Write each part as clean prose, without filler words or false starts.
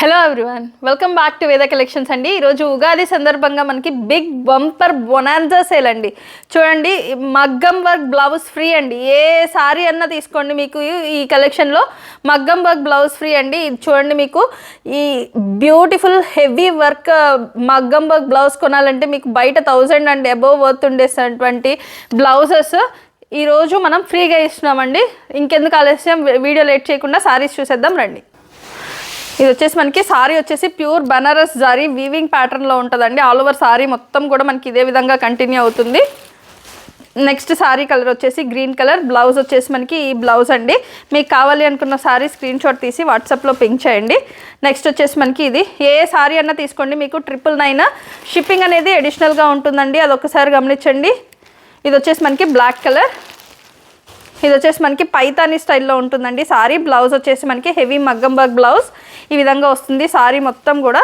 Hello everyone, welcome back to వేద collections అండి. ఈరోజు ఉగాది సందర్భంగా మనకి బిగ్ బంపర్ బొనాన్జా సేల్ అండి. చూడండి, మగ్గం వర్క్ బ్లౌజ్ ఫ్రీ అండి. ఏ సారీ అన్నా తీసుకోండి, మీకు ఈ కలెక్షన్లో మగ్గం వర్క్ బ్లౌజ్ ఫ్రీ అండి. ఇది చూడండి, మీకు ఈ బ్యూటిఫుల్ హెవీ వర్క్ మగ్గం వర్క్ బ్లౌజ్ కొనాలంటే మీకు బయట 1000 అండ్ అబోవ్ వర్త్ ఉండేసినటువంటి బ్లౌజెస్ ఈరోజు మనం ఫ్రీగా ఇస్తున్నామండి. ఇంకెందుకు ఆలస్యం, వీడియో లేట్ చేయకుండా సారీస్ చూసేద్దాం రండి. ఇది వచ్చేసి మనకి సారీ వచ్చేసి ప్యూర్ బనారస్ జారీ వీవింగ్ ప్యాటర్న్లో ఉంటుందండి. ఆల్ ఓవర్ సారీ మొత్తం కూడా మనకి ఇదే విధంగా కంటిన్యూ అవుతుంది. నెక్స్ట్ సారీ కలర్ వచ్చేసి గ్రీన్ కలర్, బ్లౌజ్ వచ్చేసి మనకి ఈ బ్లౌజ్ అండి. మీకు కావాలి అనుకున్న సారీ స్క్రీన్ షాట్ తీసి వాట్సాప్లో పింక్ చేయండి. నెక్స్ట్ వచ్చేసి మనకి ఇది ఏ సారీ అన్నా తీసుకోండి, మీకు 999 షిప్పింగ్ అనేది అడిషనల్గా ఉంటుందండి. అదొకసారి గమనించండి. ఇది వచ్చేసి మనకి బ్లాక్ కలర్, ఇది వచ్చేసి మనకి పైతానీ స్టైల్లో ఉంటుందండి సారీ. బ్లౌజ్ వచ్చేసి మనకి హెవీ మగ్గం వర్క్ బ్లౌజ్ ఈ విధంగా వస్తుంది సారీ మొత్తం కూడా.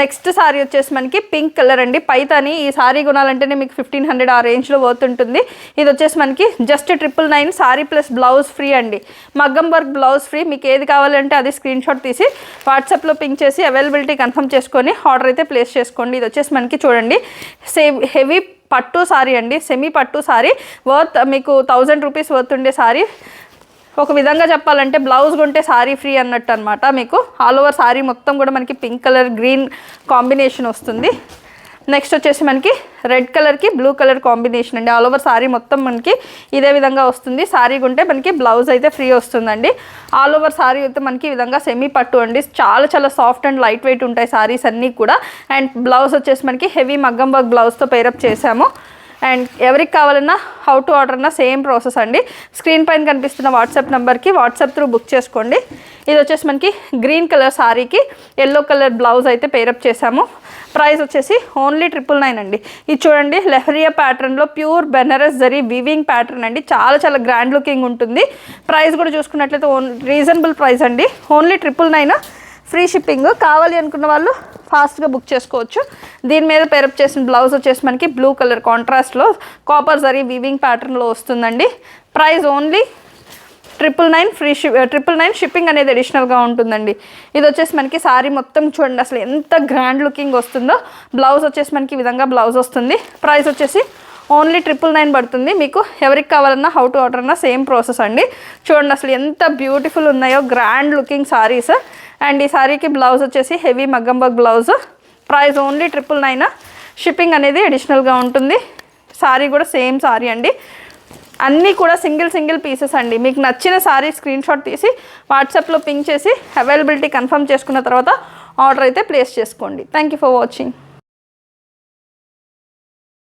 నెక్స్ట్ సారీ వచ్చేసి మనకి పింక్ కలర్ అండి, పైతానీ. ఈ సారీ కొనాలంటేనే మీకు 1500 ఆ రేంజ్లో పోతుంటుంది. ఇది వచ్చేసి మనకి just 999 sorry plus blouse free అండి. మగ్గం వర్క్ బ్లౌజ్ ఫ్రీ. మీకు ఏది కావాలంటే అది స్క్రీన్ షాట్ తీసి వాట్సాప్లో పింక్ చేసి అవైలబిలిటీ కన్ఫర్మ్ చేసుకొని ఆర్డర్ అయితే ప్లేస్ చేసుకోండి. ఇది వచ్చేసి మనకి చూడండి సేమ్ హెవీ పట్టు సారీ అండి, సెమీ పట్టు సారీ. వర్త్ మీకు 1000 రూపీస్ వర్త్ ఉండే సారీ. ఒక విధంగా చెప్పాలంటే బ్లౌజ్ కొంటే సారీ ఫ్రీ అన్నట్టు అనమాట. మీకు ఆల్ ఓవర్ సారీ మొత్తం కూడా మనకి పింక్ కలర్ గ్రీన్ కాంబినేషన్ వస్తుంది. నెక్స్ట్ వచ్చేసి మనకి రెడ్ కలర్కి బ్లూ కలర్ కాంబినేషన్ అండి. ఆల్ ఓవర్ సారీ మొత్తం మనకి ఇదే విధంగా వస్తుంది. సారీ కొంటే మనకి బ్లౌజ్ అయితే ఫ్రీ వస్తుందండి. ఆల్ ఓవర్ సారీ అయితే మనకి ఈ విధంగా సెమీ పట్టు అండి. చాలా సాఫ్ట్ అండ్ లైట్ వెయిట్ ఉంటాయి సారీస్ అన్నీ కూడా. అండ్ బ్లౌజ్ వచ్చేసి మనకి హెవీ మగ్గం వర్క్ బ్లౌజ్తో పేరప్ చేసాము. అండ్ ఎవరికి కావాలన్నా హౌ టు ఆర్డర్ అన్న సేమ్ ప్రాసెస్ అండి. స్క్రీన్ పైన కనిపిస్తున్న వాట్సాప్ నెంబర్కి వాట్సాప్ త్రూ బుక్ చేసుకోండి. ఇది వచ్చేసి మనకి గ్రీన్ కలర్ సారీకి ఎల్లో కలర్ బ్లౌజ్ అయితే పేరప్ చేసాము. ప్రైస్ వచ్చేసి ఓన్లీ 999 అండి. ఇది చూడండి, లెహరియా ప్యాటర్న్లో pure Banaras zari weaving pattern అండి. చాలా గ్రాండ్ లుకింగ్ ఉంటుంది. ప్రైస్ కూడా చూసుకున్నట్లయితే రీజనబుల్ ప్రైస్ అండి. Only 999 free shipping. కావాలి అనుకున్న వాళ్ళు ఫాస్ట్గా బుక్ చేసుకోవచ్చు. దీని మీద పేరప్ చేసిన బ్లౌజ్ వచ్చేసి మనకి బ్లూ కలర్ కాంట్రాస్ట్లో కాపర్ జరీ వీవింగ్ ప్యాటర్న్లో వస్తుందండి. ప్రైస్ ఓన్లీ 999 ఫ్రీ 999 షిప్పింగ్ అనేది అడిషనల్గా ఉంటుందండి. ఇది వచ్చేసి మనకి సారీ మొత్తం చూడండి అసలు ఎంత గ్రాండ్ లుకింగ్ వస్తుందో. బ్లౌజ్ వచ్చేసి మనకి ఈ విధంగా బ్లౌజ్ వస్తుంది. ప్రైస్ వచ్చేసి ఓన్లీ 999 పడుతుంది. మీకు ఎవరికి కావాలన్నా హౌ టు ఆర్డర్ అన్నా సేమ్ ప్రాసెస్ అండి. చూడండి అసలు ఎంత బ్యూటిఫుల్ ఉన్నాయో గ్రాండ్ లుకింగ్ సారీస్. అండ్ ఈ సారీకి బ్లౌజ్ వచ్చేసి హెవీ మగ్గం work blouse. Price only 999. Shipping అనేది అడిషనల్గా ఉంటుంది. సారీ కూడా సేమ్ సారీ అండి. అన్నీ కూడా సింగిల్ పీసెస్ అండి. మీకు నచ్చిన సారీ స్క్రీన్ షాట్ తీసి వాట్సాప్లో పింక్ చేసి అవైలబిలిటీ కన్ఫర్మ్ చేసుకున్న తర్వాత ఆర్డర్ అయితే ప్లేస్ చేసుకోండి. Thank you for watching.